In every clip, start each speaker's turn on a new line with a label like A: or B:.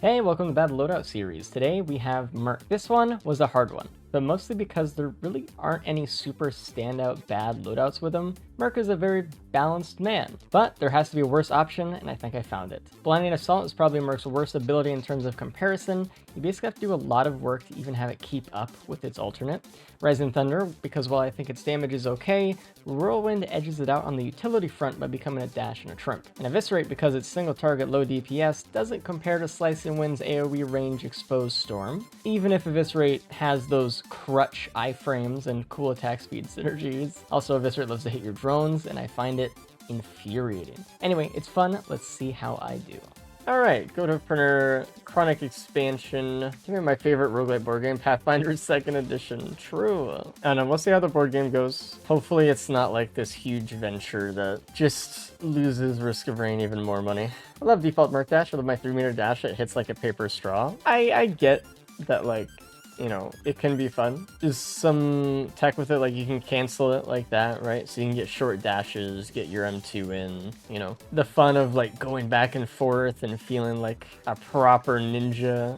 A: Hey, welcome to the Bad Loadout series. Today we have Merc. This one was a hard one, but mostly because there really aren't any super standout bad loadouts with him. Merc is a very balanced man, but there has to be a worse option, and I think I found it. Blinding Assault is probably Merc's worst ability in terms of comparison. You basically have to do a lot of work to even have it keep up with its alternate. Rising Thunder, because while I think its damage is okay, Whirlwind edges it out on the utility front by becoming a dash and a trimp. And Eviscerate, because its single target low DPS, doesn't compare to Slice and Wind's AoE range exposed Storm. Even if Eviscerate has those crutch iframes and cool attack speed synergies. Also, Eviscerate loves to hit your drones, and I find it infuriating. Anyway, it's fun. Let's see how I do. Alright, go to printer, Chronic Expansion. Give me my favorite roguelite board game, Pathfinder 2nd Edition. True. I don't know, we'll see how the board game goes. Hopefully it's not like this huge venture that just loses Risk of Rain even more money. I love default Merc Dash. I love my 3-meter dash that hits like a paper straw. I get that, like, you know, it can be fun. There's some tech with it, like you can cancel it like that, right? So you can get short dashes, get your M2 in, you know. The fun of like going back and forth and feeling like a proper ninja,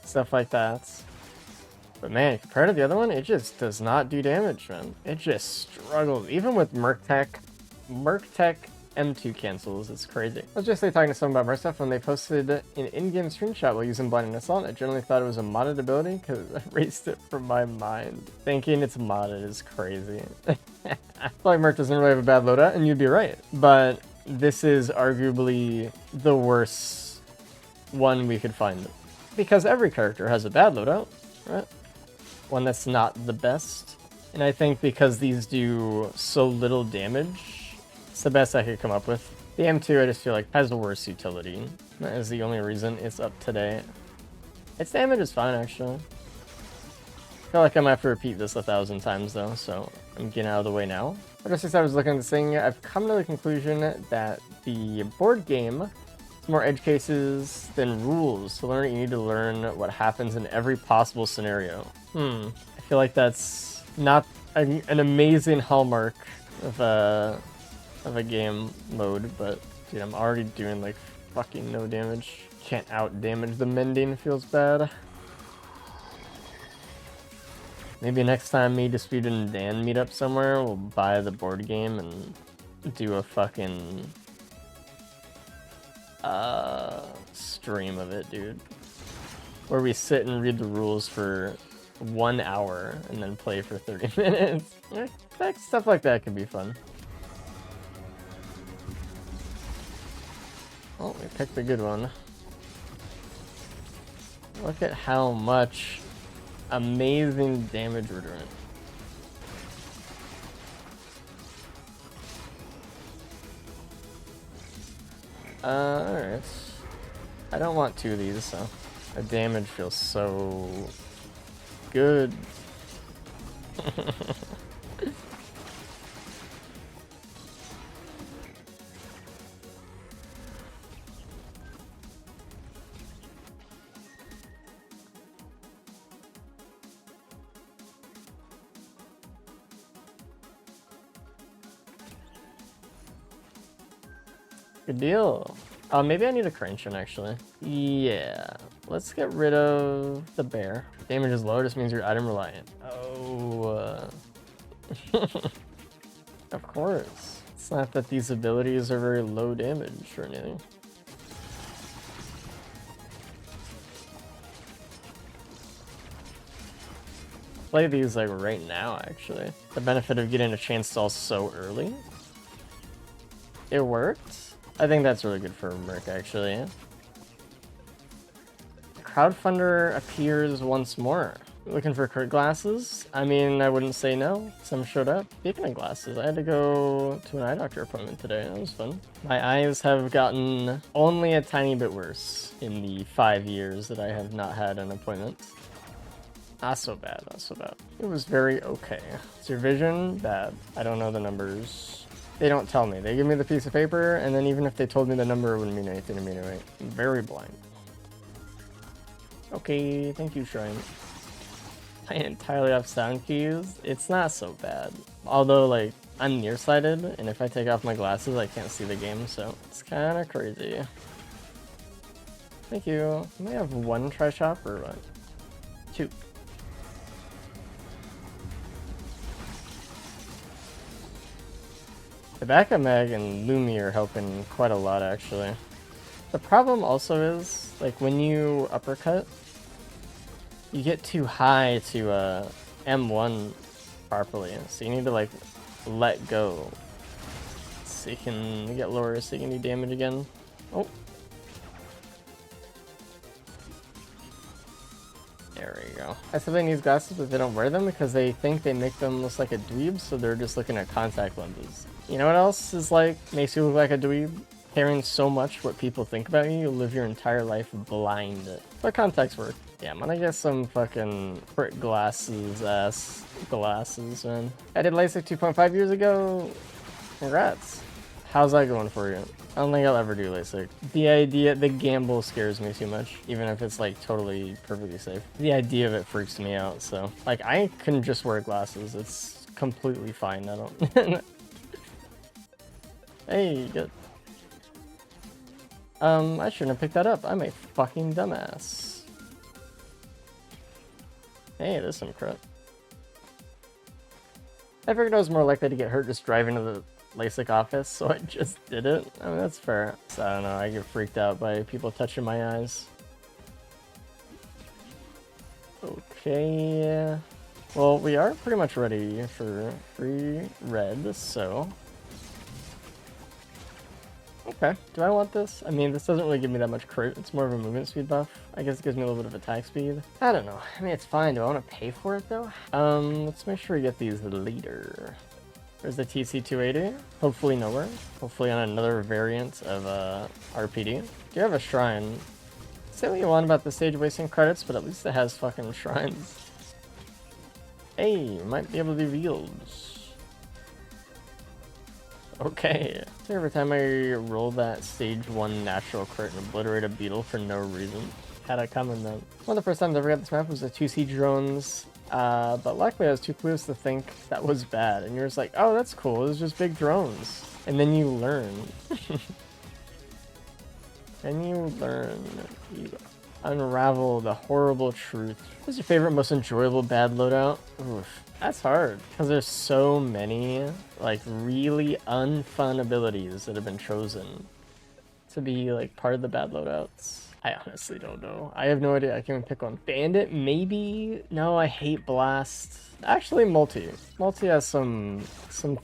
A: stuff like that. But man, compared to the other one, it just does not do damage, man. It just struggles. Even with Merc Tech M2 cancels, it's crazy. I was just talking to someone about Merc stuff when they posted an in-game screenshot while using Blinding Assault. I generally thought it was a modded ability because I erased it from my mind. Thinking it's modded is crazy. I feel like Merc doesn't really have a bad loadout, and you'd be right. But this is arguably the worst one we could find. Because every character has a bad loadout, right? One that's not the best. And I think because these do so little damage, it's the best I could come up with. The M2 I just feel like has the worst utility. That is the only reason it's up today. Its damage is fine actually. I feel like I'm gonna have to repeat this 1,000 times though, so I'm getting out of the way now. But just as I was looking at this thing, I've come to the conclusion that the board game is more edge cases than rules. To learn it, you need to learn what happens in every possible scenario. I feel like that's not an amazing hallmark of a game mode, but dude, I'm already doing like fucking no damage. Can't out damage the mending, feels bad. Maybe next time me, Disputed, and Dan meet up somewhere, we'll buy the board game and do a fucking stream of it, dude. Where we sit and read the rules for 1 hour and then play for 30 minutes. Stuff like that could be fun. Oh, we picked a good one. Look at how much amazing damage we're doing. Alright. I don't want 2 of these, so the damage feels so good. Good deal. Maybe I need a Cruncheon actually. Yeah, let's get rid of the bear. Damage is low, just means you're item reliant. Oh, of course. It's not that these abilities are very low damage or anything. Play these like right now actually. The benefit of getting a chance stall so early. It worked. I think that's really good for Merc, actually. Crowdfunder appears once more. Looking for crit glasses? I mean, I wouldn't say no. Some showed up. Speaking of glasses, I had to go to an eye doctor appointment today. That was fun. My eyes have gotten only a tiny bit worse in the 5 years that I have not had an appointment. Not so bad, not so bad. It was very okay. Is your vision bad? I don't know the numbers. They don't tell me. They give me the piece of paper, and then even if they told me the number, it wouldn't mean anything to me anyway. I'm very blind. Okay, thank you, Shrine. Playing entirely off sound keys, it's not so bad. Although, like, I'm nearsighted, and if I take off my glasses, I can't see the game, so it's kind of crazy. Thank you. You may have one tri-shop or what? Two. The backup mag and Lumi are helping quite a lot, actually. The problem also is, like, when you uppercut, you get too high to M1 properly, so you need to, like, let go. So you can get lower, so you can do damage again. Oh. There we go. I said they need glasses, but they don't wear them because they think they make them look like a dweeb, so they're just looking at contact lenses. You know what else is like, makes you look like a dweeb? Caring so much what people think about you, you'll live your entire life blind. But contacts work. Yeah, I'm gonna get some fucking prick glasses, man. I did LASIK 2.5 years ago. Congrats. How's that going for you? I don't think I'll ever do LASIK. The gamble scares me too much, even if it's like totally perfectly safe. The idea of it freaks me out, so. Like, I can just wear glasses. It's completely fine. I don't... Hey, good. I shouldn't have picked that up. I'm a fucking dumbass. Hey, there's some crit. I figured I was more likely to get hurt just driving to the LASIK office, so I just did it. I mean, that's fair. So, I don't know, I get freaked out by people touching my eyes. Okay. Well, we are pretty much ready for free red, so... Okay, do I want this? I mean, this doesn't really give me that much crit. It's more of a movement speed buff. I guess it gives me a little bit of attack speed. I don't know. I mean, it's fine. Do I want to pay for it, though? Let's make sure we get these later. There's the TC280. Hopefully nowhere. Hopefully on another variant of RPD. Do you have a shrine? Say what you want about the stage wasting credits, but at least it has fucking shrines. Hey, you might be able to do reels. Okay. So every time I roll that stage 1 natural crit and obliterate a beetle for no reason. Had it coming then. One of the first times I ever got this map was the 2 siege drones. But luckily I was too clueless to think that was bad. And you're just like, oh, that's cool. It's just big drones. And then you learn. And you learn. You unravel the horrible truth. What's your favorite, most enjoyable bad loadout? Oof. That's hard, because there's so many, like, really unfun abilities that have been chosen to be, like, part of the bad loadouts. I honestly don't know. I have no idea. I can't even pick one. Bandit, maybe? No, I hate Blast. Actually, Multi. Multi has some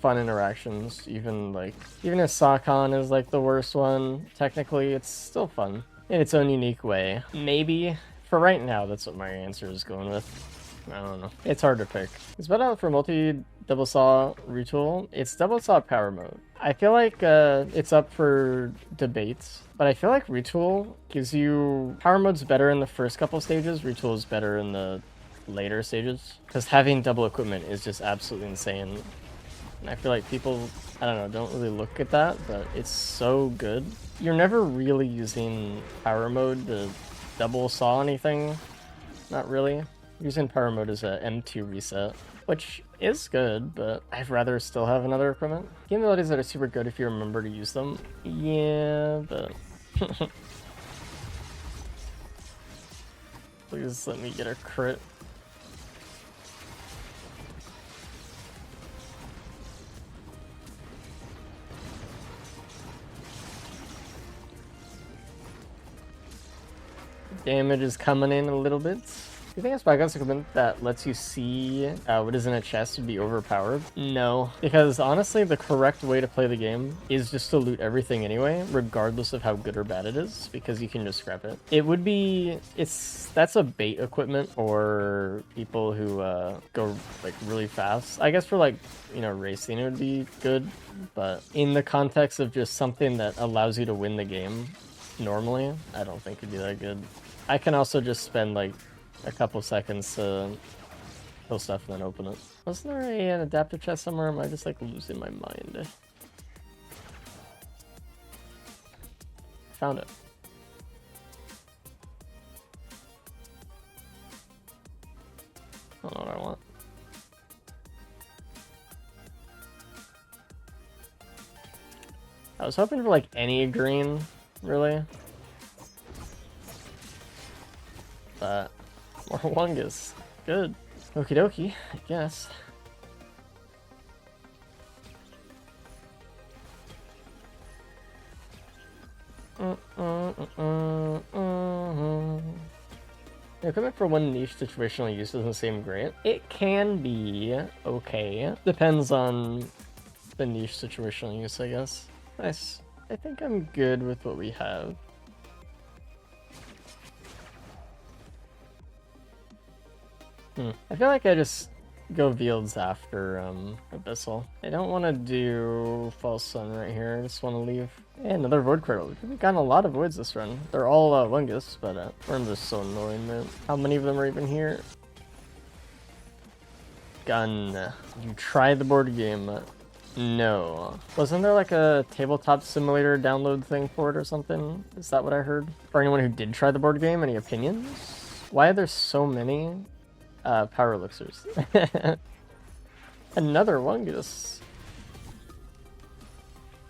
A: fun interactions, even if Sakon is, like, the worst one. Technically, it's still fun in its own unique way. Maybe. For right now, that's what my answer is going with. I don't know. It's hard to pick. It's better for multi double saw retool. It's double saw power mode. I feel like it's up for debates, but I feel like retool gives you power mode's better in the first couple stages. Retool is better in the later stages because having double equipment is just absolutely insane. And I feel like people, I don't know, don't really look at that, but it's so good. You're never really using power mode to double saw anything. Not really. Using power mode is a M2 reset, which is good, but I'd rather still have another equipment. Game abilities that are super good if you remember to use them. Yeah, but... Please let me get a crit. Damage is coming in a little bit. Do you think a spyglass equipment that lets you see what is in a chest would be overpowered? No, because honestly, the correct way to play the game is just to loot everything anyway, regardless of how good or bad it is, because you can just scrap it. It would be, that's a bait equipment for people who go like really fast. I guess for like, you know, racing it would be good, but in the context of just something that allows you to win the game normally, I don't think it'd be that good. I can also just spend like a couple seconds to kill stuff and then open it. Wasn't there an adaptive chest somewhere? Am I just like losing my mind? Found it. I don't know what I want. I was hoping for like any green, really. But more Wungus. Good. Okie dokie, I guess. The equipment for one niche situational use doesn't seem great. It can be okay. Depends on the niche situational use, I guess. Nice. I think I'm good with what we have. I feel like I just go Fields after Abyssal. I don't want to do False Sun right here. I just want to leave. Hey, another Void Cradle. We've gotten a lot of Voids this run. They're all Wungus, but Worms are so annoying, man. How many of them are even here? Gun. You tried the board game. No. Wasn't there like a tabletop simulator download thing for it or something? Is that what I heard? For anyone who did try the board game, any opinions? Why are there so many power elixirs? Another Wungus.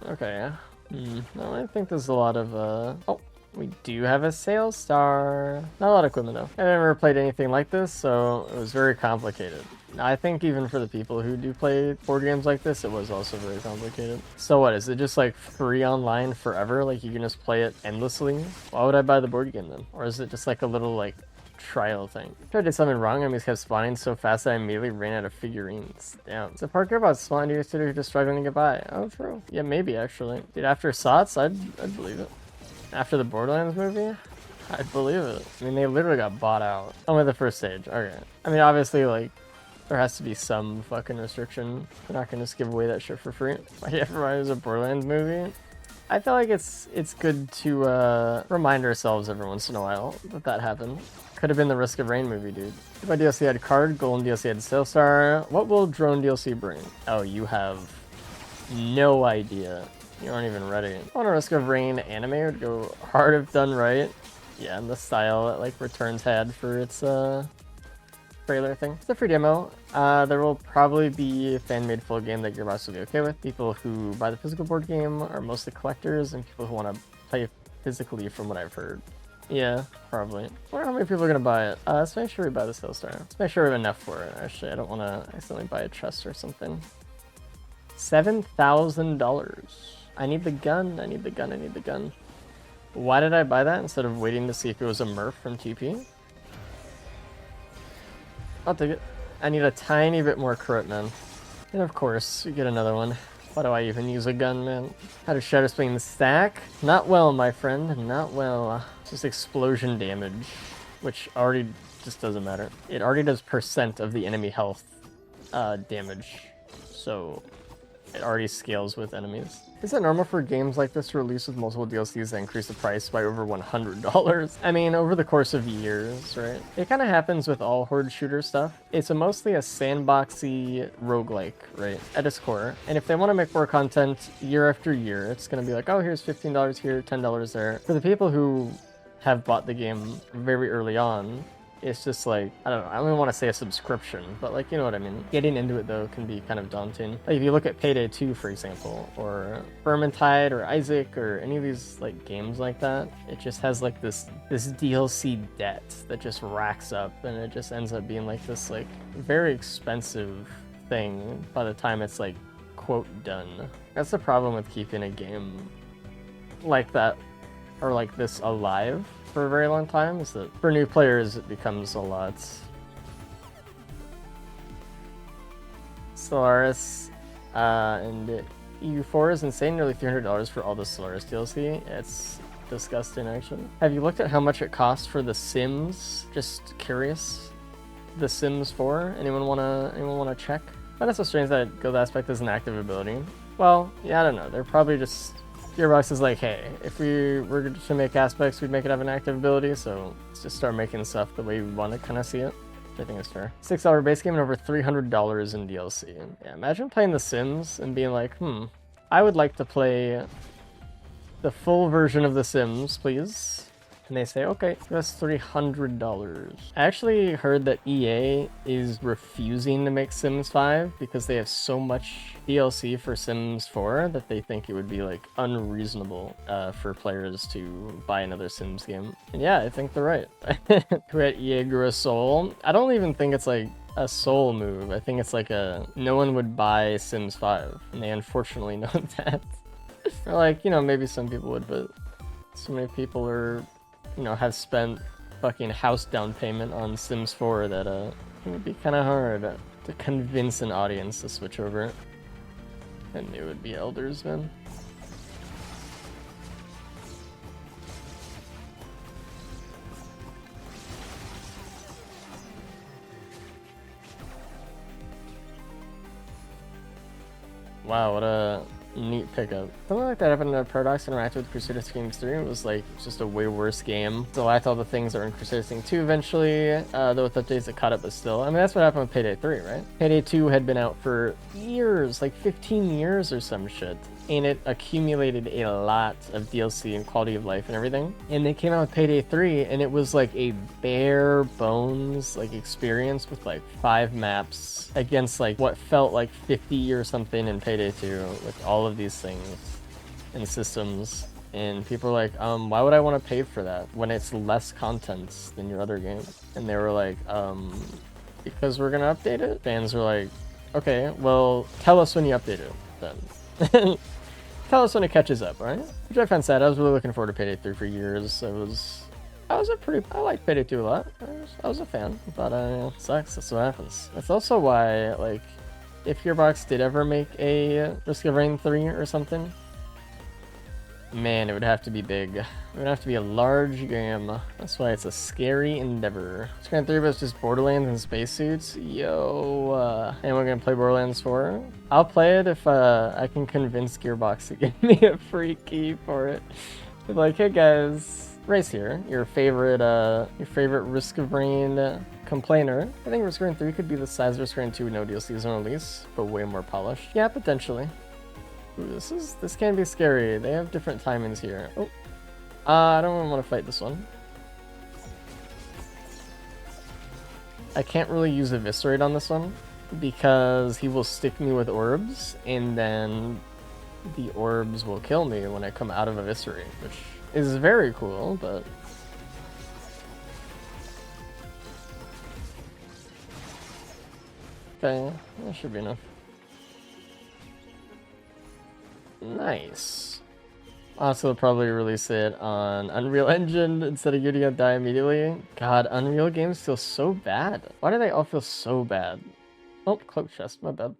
A: Okay. No, I think there's a lot of oh, we do have a Sail Star. Not a lot of equipment though. I've never played anything like this, so it was very complicated. I think even for the people who do play board games like this, it was also very complicated. So what, is it just like free online forever? Like you can just play it endlessly? Why would I buy the board game then? Or is it just like a little like trial thing? If I did something wrong, enemies kept spawning so fast that I immediately ran out of figurines. Damn. It's a part about spawning to you're just struggling to get by. Oh, true. Yeah, maybe actually. Dude, after SOTS, I'd believe it. After the Borderlands movie, I'd believe it. I mean, they literally got bought out. Only the first stage. Okay. I mean, obviously, like, there has to be some fucking restriction. They're not gonna just give away that shit for free. Like, everybody was a Borderlands movie. I feel like it's good to remind ourselves every once in a while that happened. Could have been the Risk of Rain movie, dude. If my DLC had card, Golden DLC had Sail Star. What will Drone DLC bring? Oh, you have no idea. You aren't even ready. I want a Risk of Rain anime would go hard if done right. Yeah, and the style that like Returns had for its trailer thing. It's a free demo. There will probably be a fan-made full game that Gearbox will be okay with. People who buy the physical board game are mostly collectors, and people who want to play physically, from what I've heard. Yeah, probably. I wonder how many people are gonna buy it. Let's make sure we buy the Sail Star. Let's make sure we have enough for it. Actually, I don't want to accidentally buy a chest or something. $7,000. I need the gun. I need the gun. I need the gun. Why did I buy that instead of waiting to see if it was a Murph from TP? I'll take it. I need a tiny bit more crit, man. And of course, we get another one. Why do I even use a gun, man? How to Shadow Spring the stack? Not well, my friend. Not well. Just explosion damage, which already just doesn't matter. It already does % of the enemy health damage, so it already scales with enemies. Is it normal for games like this to release with multiple DLCs that increase the price by over $100? I mean, over the course of years, right? It kind of happens with all horde shooter stuff. It's mostly a sandboxy roguelike, right? At its core. And if they want to make more content year after year, it's going to be like, oh, here's $15 here, $10 there. For the people who have bought the game very early on, it's just like, I don't know, I don't even want to say a subscription, but like, you know what I mean? Getting into it though can be kind of daunting. Like if you look at Payday 2, for example, or Vermintide or Isaac or any of these like games like that, it just has like this DLC debt that just racks up, and it just ends up being like this like very expensive thing by the time it's like quote done. That's the problem with keeping a game like that or like this alive for a very long time, is that for new players it becomes a lot. Solaris and EU4 is insane, nearly $300 for all the Solaris DLC. It's disgusting, actually. Have you looked at how much it costs for The Sims? Just curious. The Sims 4? Anyone wanna check? But that's so strange that Guild Aspect is an active ability. Well, yeah, I don't know. They're probably just Gearbox is like, hey, if we were to make aspects, we'd make it have an active ability, so let's just start making stuff the way we want to kind of see it, which I think is fair. $6 base game and over $300 in DLC. Yeah, imagine playing The Sims and being like, I would like to play the full version of The Sims, please. and they say, okay, that's $300. I actually heard that EA is refusing to make Sims 5 because they have so much DLC for Sims 4 that they think it would be like unreasonable for players to buy another Sims game. And yeah, I think they're right. Who at EA grew a soul. I don't even think it's like a soul move. I think it's like no one would buy Sims 5, and they unfortunately know that. Or like, you know, maybe some people would, but so many people are, you know, have spent fucking house down payment on Sims 4 that it would be kind of hard to convince an audience to switch over. I knew it would be elders, man. Wow, what a neat pickup. Something like that happened in Paradox interacted with Crusader Kings 3. It was like just a way worse game. So I thought the things that were in Crusader Kings 2 eventually, though with updates it caught up, but still. I mean, that's what happened with Payday 3, right? Payday 2 had been out for years, like 15 years or some shit. And it accumulated a lot of DLC and quality of life and everything. And they came out with Payday 3, and it was like a bare bones like experience with like 5 maps against like what felt like 50 or something in Payday 2 with all of these things and systems. And people were like, why would I want to pay for that when it's less content than your other game? And they were like, because we're gonna update it? Fans were like, okay, well, tell us when you update it then. Tell us when it catches up, right? Which I found sad. I was really looking forward to Payday 3 for years. I liked Payday 2 a lot. I was a fan, but it sucks. That's what happens. That's also why, like, if Gearbox did ever make a Risk of Rain 3 or something, man, it would have to be big. It would have to be a large game. That's why it's a scary endeavor. Risk of Rain 3 was just Borderlands and spacesuits. Yo, anyone gonna play Borderlands 4? I'll play it if I can convince Gearbox to give me a free key for it. Be like, hey guys, Race here, your favorite Risk of Rain complainer. I think Risk of Rain 3 could be the size of Risk of Rain 2 with no DLCs on release, but way more polished. Yeah, potentially. Ooh, this can be scary. They have different timings here. Oh, I don't want to fight this one. I can't really use Eviscerate on this one because he will stick me with orbs, and then the orbs will kill me when I come out of Eviscerate, which is very cool, but okay, that should be enough. Nice. Also, they'll probably release it on Unreal Engine instead of Unity. Die immediately. God, Unreal games feel so bad. Why do they all feel so bad? Oh, cloak chest, my bad.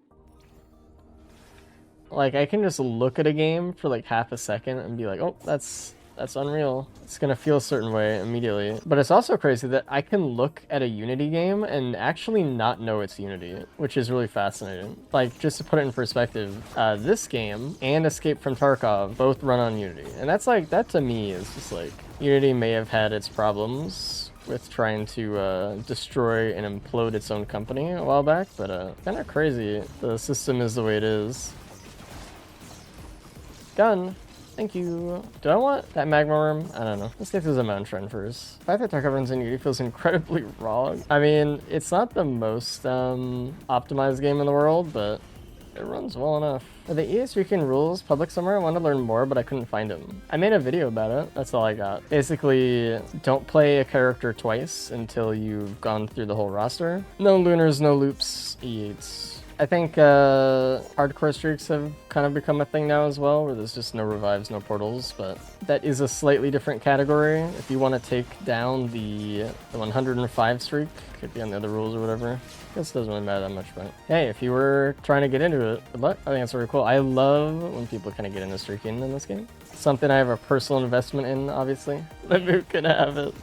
A: Like, I can just look at a game for like half a second and be like, oh, that's Unreal. It's gonna feel a certain way immediately. But it's also crazy that I can look at a Unity game and actually not know it's Unity, which is really fascinating. Like, just to put it in perspective, this game and Escape from Tarkov both run on Unity. And that's like, that to me is just like, Unity may have had its problems with trying to destroy and implode its own company a while back, but kind of crazy the system is the way it is. Gun. Thank you. Do I want that magma worm? I don't know. Let's get through the mountain trend first. The fact that Tarkov runs in Unity feels incredibly wrong. I mean, it's not the most optimized game in the world, but it runs well enough. Are the EA streaking rules public somewhere? I wanted to learn more, but I couldn't find them. I made a video about it. That's all I got. Basically, don't play a character twice until you've gone through the whole roster. No lunars, no loops, E8s. I think hardcore streaks have kind of become a thing now as well, where there's just no revives, no portals, but that is a slightly different category. If you want to take down the 105 streak, could be on the other rules or whatever. This doesn't really matter that much, but hey, if you were trying to get into it, good luck. I think it's really cool. I love when people kind of get into streaking in this game. Something I have a personal investment in, obviously. Lemu can have it.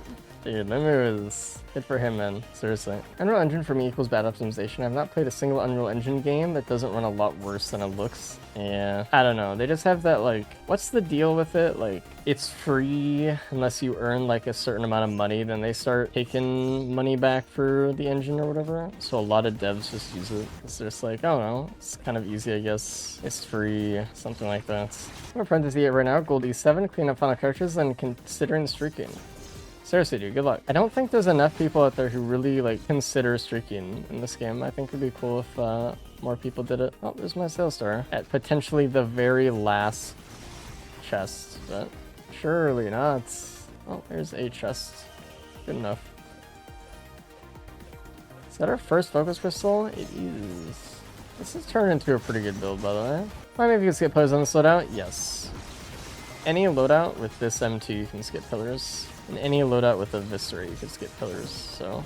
A: Dude, Lemu is good for him, man. Seriously. Unreal Engine for me equals bad optimization. I've not played a single Unreal Engine game that doesn't run a lot worse than it looks. Yeah, I don't know. They just have that, like, what's the deal with it? Like, it's free unless you earn, like, a certain amount of money. Then they start taking money back for the engine or whatever. So a lot of devs just use it. It's just like, I don't know. It's kind of easy, I guess. It's free, something like that. I'm in parentheses right now. Gold E7, clean up final characters, and considering streaking. Seriously, dude, good luck. I don't think there's enough people out there who really, like, consider streaking in this game. I think it'd be cool if more people did it. Oh, there's my sales star. At potentially the very last chest, but surely not. Oh, there's a chest. Good enough. Is that our first focus crystal? It is. This has turned into a pretty good build, by the way. Maybe if you can skip pillars on this loadout? Yes. Any loadout with this M2, you can skip pillars. And any loadout with a Viscera, you can skip pillars, so.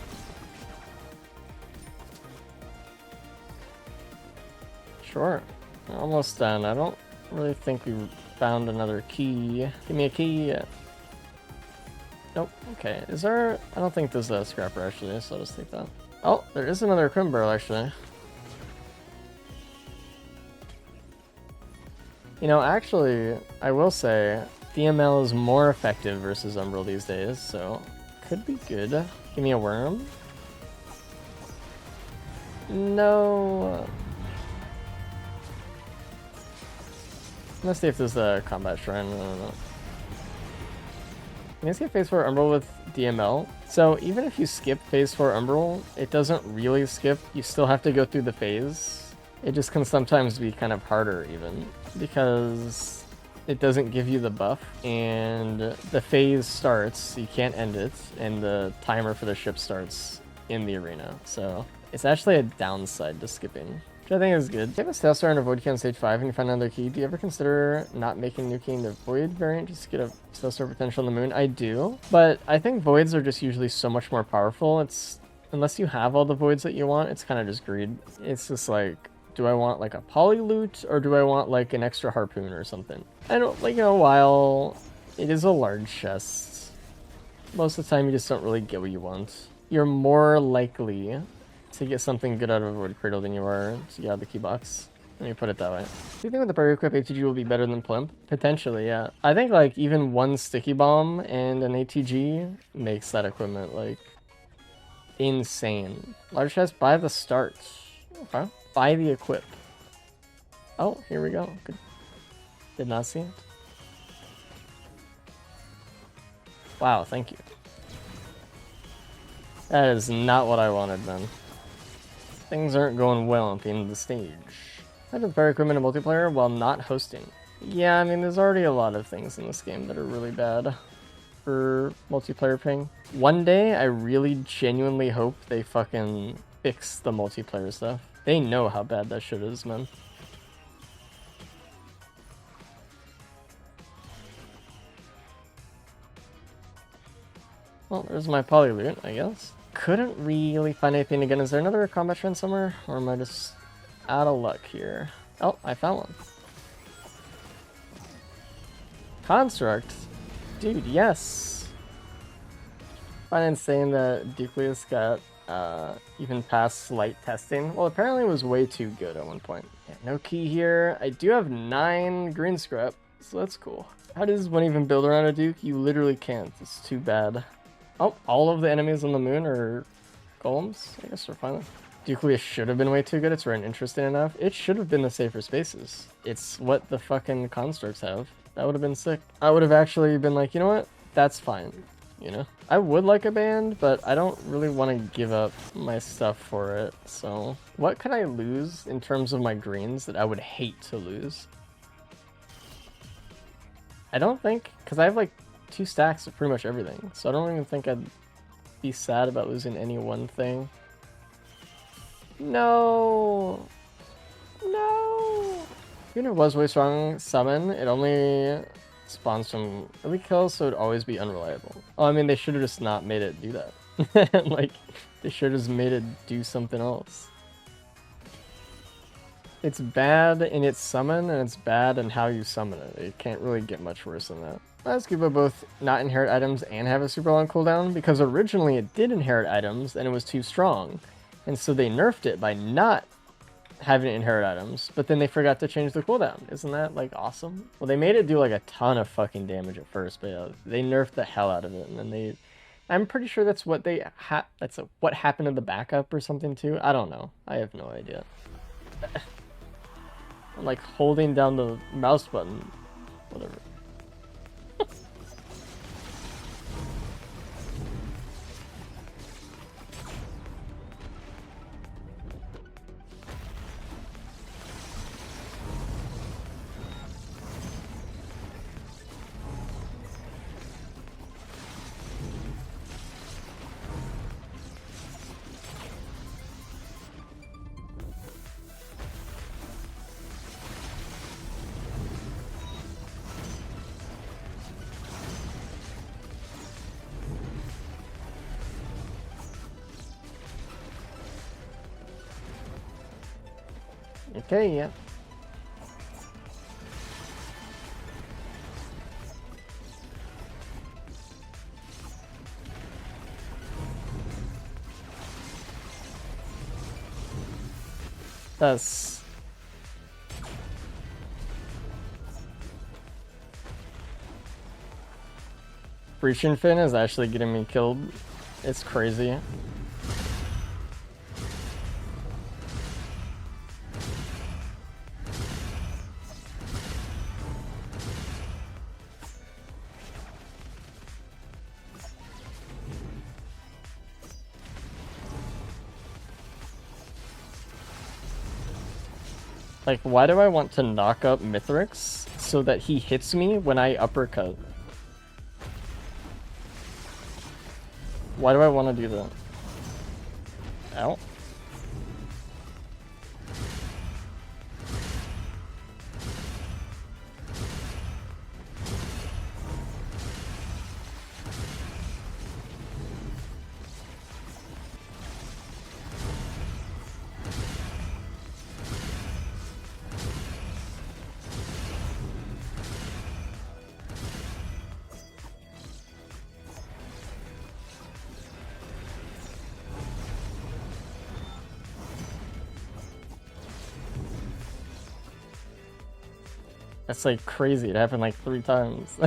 A: Sure. Almost done. I don't really think we found another key. Give me a key. Nope. Okay. Is there... I don't think there's a scrapper, actually, so I'll just take that. Oh, there is another equipment barrel, actually. You know, actually, I will say, DML is more effective versus Umbral these days, so could be good. Give me a worm. No. Let's see if there's a combat shrine. I don't know. You guys get phase 4 Umbral with DML. So even if you skip phase 4 Umbral, it doesn't really skip. You still have to go through the phase. It just can sometimes be kind of harder even because it doesn't give you the buff and the phase starts, you can't end it, and the timer for the ship starts in the arena. So it's actually a downside to skipping, which I think is good. If you have a Stale Star and a Void Key on stage 5 and you find another key, do you ever consider not making a new key in the Void variant just to get a Stale Star potential on the moon? I do, but I think Voids are just usually so much more powerful. It's, unless you have all the Voids that you want, it's kind of just greed. It's just like, do I want like a poly loot or do I want like an extra harpoon or something? I don't, like, you know, while it is a large chest, most of the time you just don't really get what you want. You're more likely to get something good out of a Void Cradle than you are to get out of the key box. Let me put it that way. Do you think with the Prairie Equip ATG will be better than Plimp? Potentially, yeah. I think like even one Sticky Bomb and an ATG makes that equipment like insane. Large chest by the start. Okay. By the equip. Oh, here we go. Good. Did not see it. Wow, thank you. That is not what I wanted then. Things aren't going well at the end of the stage. I did fire equipment in multiplayer while not hosting. Yeah, I mean, there's already a lot of things in this game that are really bad for multiplayer ping. One day, I really genuinely hope they fucking fix the multiplayer stuff. They know how bad that shit is, man. Well, there's my poly loot, I guess. Couldn't really find anything again. Is there another combat trend somewhere? Or am I just out of luck here? Oh, I found one. Construct? Dude, yes! I find it insane that Ducleus got even past slight testing. Well, apparently it was way too good at one point. Yeah, no key here. I do have 9 green scrap, so that's cool. How does one even build around a Duke? You literally can't. It's too bad. Oh, all of the enemies on the moon are golems? I guess we're fine. Ducleus should have been way too good. It's run interesting enough. It should have been the safer spaces. It's what the fucking constructs have. That would have been sick. I would have actually been like, you know what? That's fine. You know? I would like a band, but I don't really want to give up my stuff for it. So what could I lose in terms of my greens that I would hate to lose? I don't think, because I have like 2 stacks of pretty much everything. So I don't even think I'd be sad about losing any one thing. No! No! Even if it was way strong summon, it only spawns from elite kills, so it'd always be unreliable. Oh, I mean, they should have just not made it do that. Like, they should have just made it do something else. It's bad in its summon, and it's bad in how you summon it. It can't really get much worse than that. Let's give it both not inherit items and have a super long cooldown, because originally it did inherit items, and it was too strong. And so they nerfed it by not having it inherit items, but then they forgot to change the cooldown. Isn't that, like, awesome? Well, they made it do, like, a ton of fucking damage at first, but yeah, they nerfed the hell out of it, and then they... I'm pretty sure that's what they what happened in the backup or something, too. I don't know. I have no idea. I'm, like, holding down the mouse button. Whatever. Okay, yeah. That's... Breaching Fin is actually getting me killed. It's crazy. Like, why do I want to knock up Mithrix so that he hits me when I uppercut? Why do I want to do that? Ow. That's like crazy. It happened like 3 times.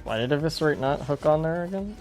A: Why did Eviscerate not hook on there again?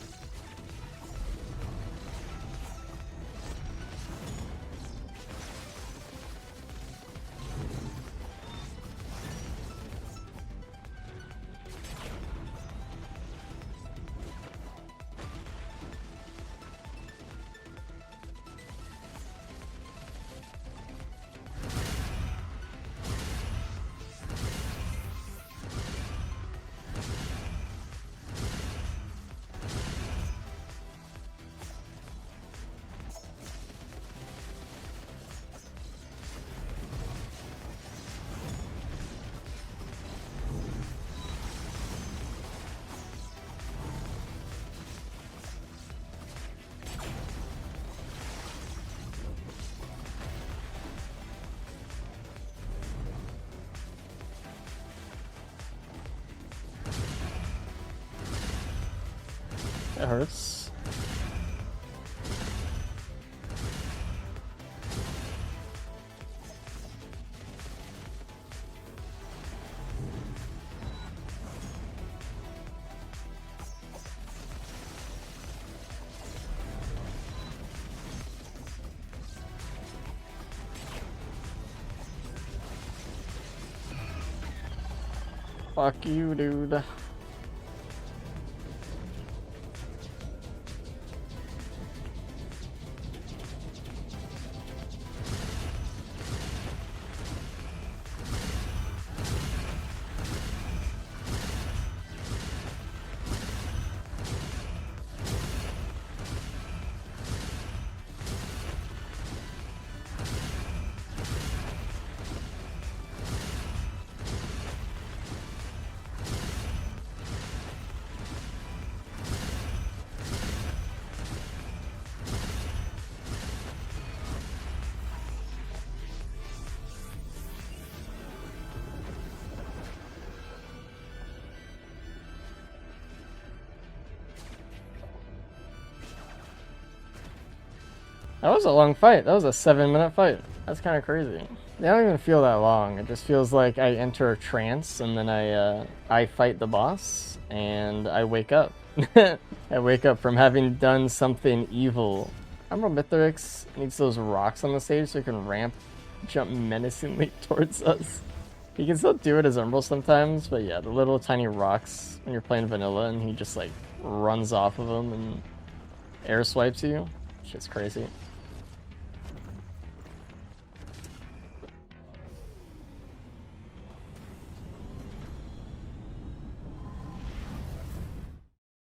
A: It hurts. Fuck you, dude. That was a long fight. That was a 7-minute fight. That's kind of crazy. They don't even feel that long. It just feels like I enter a trance and then I fight the boss and I wake up. I wake up from having done something evil. Emerald Mithrix needs those rocks on the stage so he can jump menacingly towards us. He can still do it as Emerald sometimes, but yeah, the little tiny rocks when you're playing vanilla and he just like runs off of them and air swipes you. Shit's crazy.